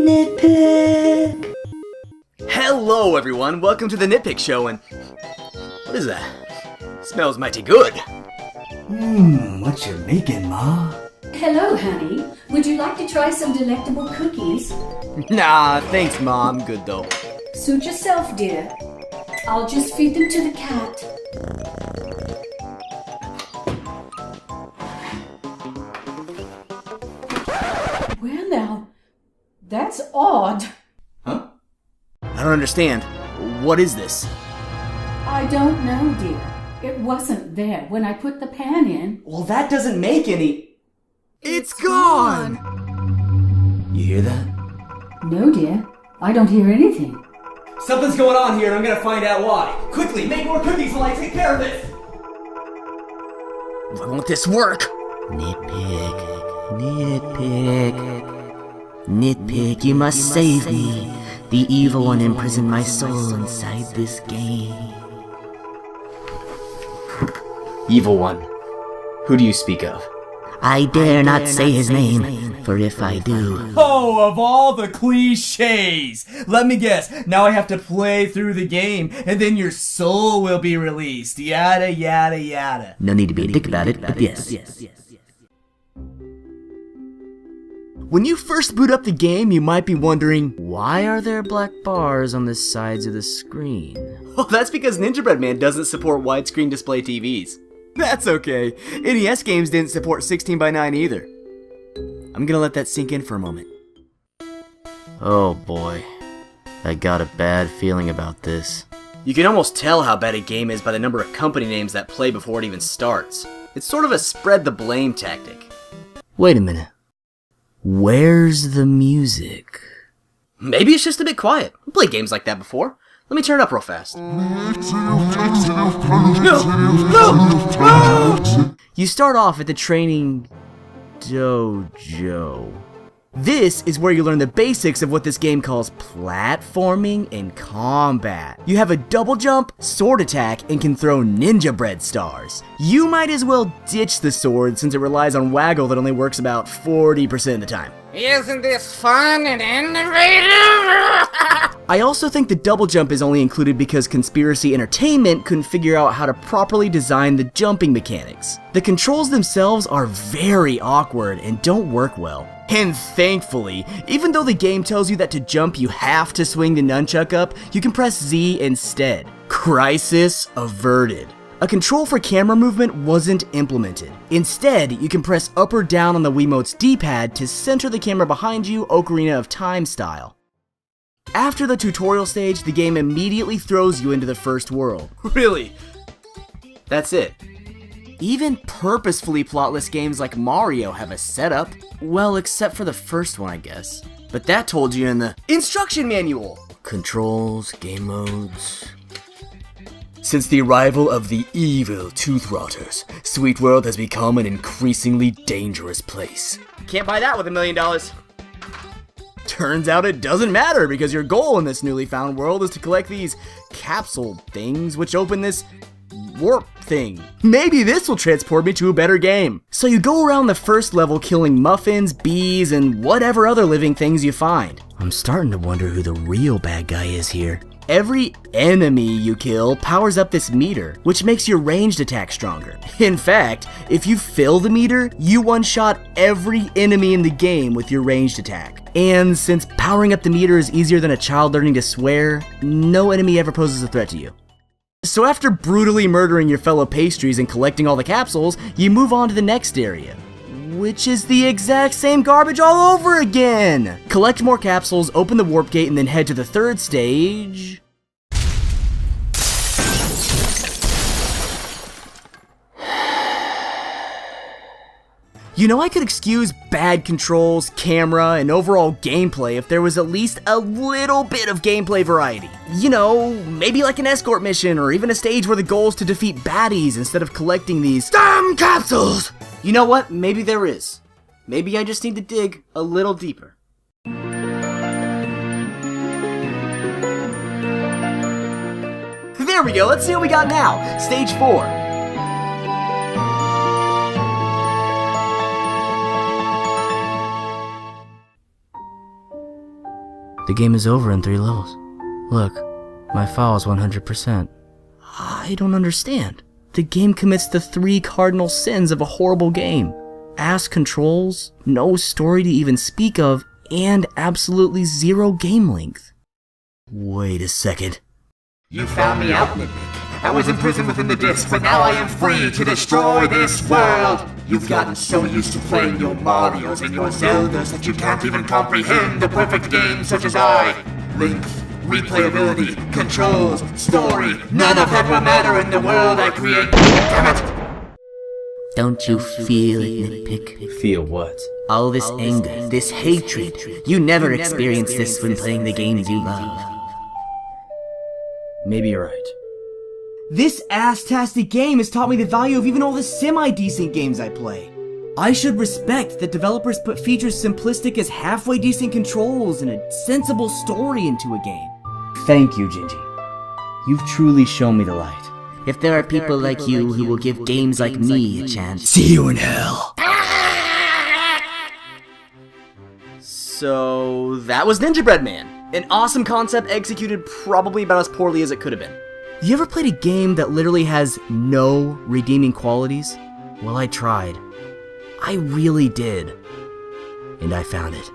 Nitpick! Hello everyone, welcome to the Nitpick Show, and what is that? Smells mighty good. What you making, Ma? Hello, honey. Would you like to try some delectable cookies? Nah, thanks Ma, I'm good though. Suit yourself, dear. I'll just feed them to the cat. Well now, that's odd. Huh? I don't understand. What is this? I don't know, dear. It wasn't there when I put the pan in. Well, that doesn't make any... It's gone! You hear that? No, dear. I don't hear anything. Something's going on here and I'm gonna find out why. Quickly, make more cookies while I take care of this! Why won't this work? Nitpick, you must save me. The evil one imprisoned my soul inside this game. Evil one. Who do you speak of? I dare not say his name, for if I do... Oh, of all the cliches! Let me guess, now I have to play through the game, and then your soul will be released. Yada, yada, yada. No need to be a dick about it, but yes. When you first boot up the game, you might be wondering, why are there black bars on the sides of the screen? Well, that's because NinjaBread Man doesn't support widescreen display TVs. That's okay. NES games didn't support 16:9 either. I'm gonna let that sink in for a moment. Oh boy. I got a bad feeling about this. You can almost tell how bad a game is by the number of company names that play before it even starts. It's sort of a spread the blame tactic. Wait a minute. Where's the music? Maybe it's just a bit quiet. I've played games like that before. Let me turn it up real fast. No! You start off at the training dojo. This is where you learn the basics of what this game calls platforming and combat. You have a double jump, sword attack, and can throw NinjaBread stars. You might as well ditch the sword since it relies on waggle that only works about 40% of the time. Isn't this fun and innovative? I also think the double jump is only included because Conspiracy Entertainment couldn't figure out how to properly design the jumping mechanics. The controls themselves are very awkward and don't work well. And thankfully, even though the game tells you that to jump you have to swing the nunchuck up, you can press Z instead. Crisis averted. A control for camera movement wasn't implemented. Instead, you can press up or down on the Wiimote's D-pad to center the camera behind you, Ocarina of Time style. After the tutorial stage, the game immediately throws you into the first world. Really? That's it. Even purposefully plotless games like Mario have a setup. Well, except for the first one, I guess. But that told you in the instruction manual. Controls, game modes... Since the arrival of the evil Tooth Rotters, Sweet World has become an increasingly dangerous place. Can't buy that with $1 million. Turns out it doesn't matter because your goal in this newly found world is to collect these capsule things which open this warp thing. Maybe this will transport me to a better game. So you go around the first level killing muffins, bees, and whatever other living things you find. I'm starting to wonder who the real bad guy is here. Every enemy you kill powers up this meter, which makes your ranged attack stronger. In fact, if you fill the meter, you one-shot every enemy in the game with your ranged attack. And since powering up the meter is easier than a child learning to swear, no enemy ever poses a threat to you. So after brutally murdering your fellow pastries and collecting all the capsules, you move on to the next area, which is the exact same garbage all over again! Collect more capsules, open the warp gate, and then head to the third stage... You know, I could excuse bad controls, camera, and overall gameplay if there was at least a little bit of gameplay variety. You know, maybe like an escort mission, or even a stage where the goal is to defeat baddies instead of collecting these damn capsules! You know what? Maybe there is. Maybe I just need to dig a little deeper. There we go, let's see what we got now. Stage 4. The game is over in 3 levels. Look, my file is 100%. I don't understand. The game commits the 3 cardinal sins of a horrible game. Ass controls, no story to even speak of, and absolutely 0 game length. Wait a second. You found me out, Nitpick. I was imprisoned within the disc, but now I am free to destroy this world. You've gotten so used to playing your Marios and your Zeldas that you can't even comprehend a perfect game such as I. Length, replayability, controls, story, none of that will matter in the world I create. Damn it! Don't you feel it, Nitpick? Feel what? All this anger, this hatred. You never experienced this when playing the games you love. Maybe you're right. This ass-tastic game has taught me the value of even all the semi-decent games I play. I should respect that developers put features simplistic as halfway decent controls and a sensible story into a game. Thank you, Gingy. You've truly shown me the light. If there are people like you who will give games like me a chance, See you in hell! So, that was NinjaBread Man. An awesome concept executed probably about as poorly as it could have been. You ever played a game that literally has no redeeming qualities? Well, I tried. I really did. And I found it.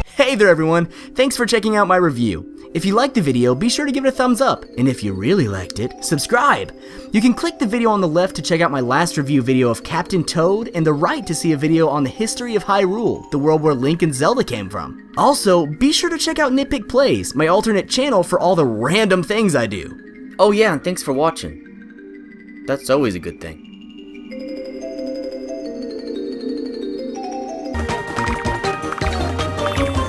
Hey there everyone, thanks for checking out my review. If you liked the video, be sure to give it a thumbs up, and if you really liked it, subscribe. You can click the video on the left to check out my last review video of Captain Toad, and the right to see a video on the history of Hyrule, the world where Link and Zelda came from. Also, be sure to check out Nitpick Plays, my alternate channel for all the random things I do. Oh yeah, and thanks for watching. That's always a good thing.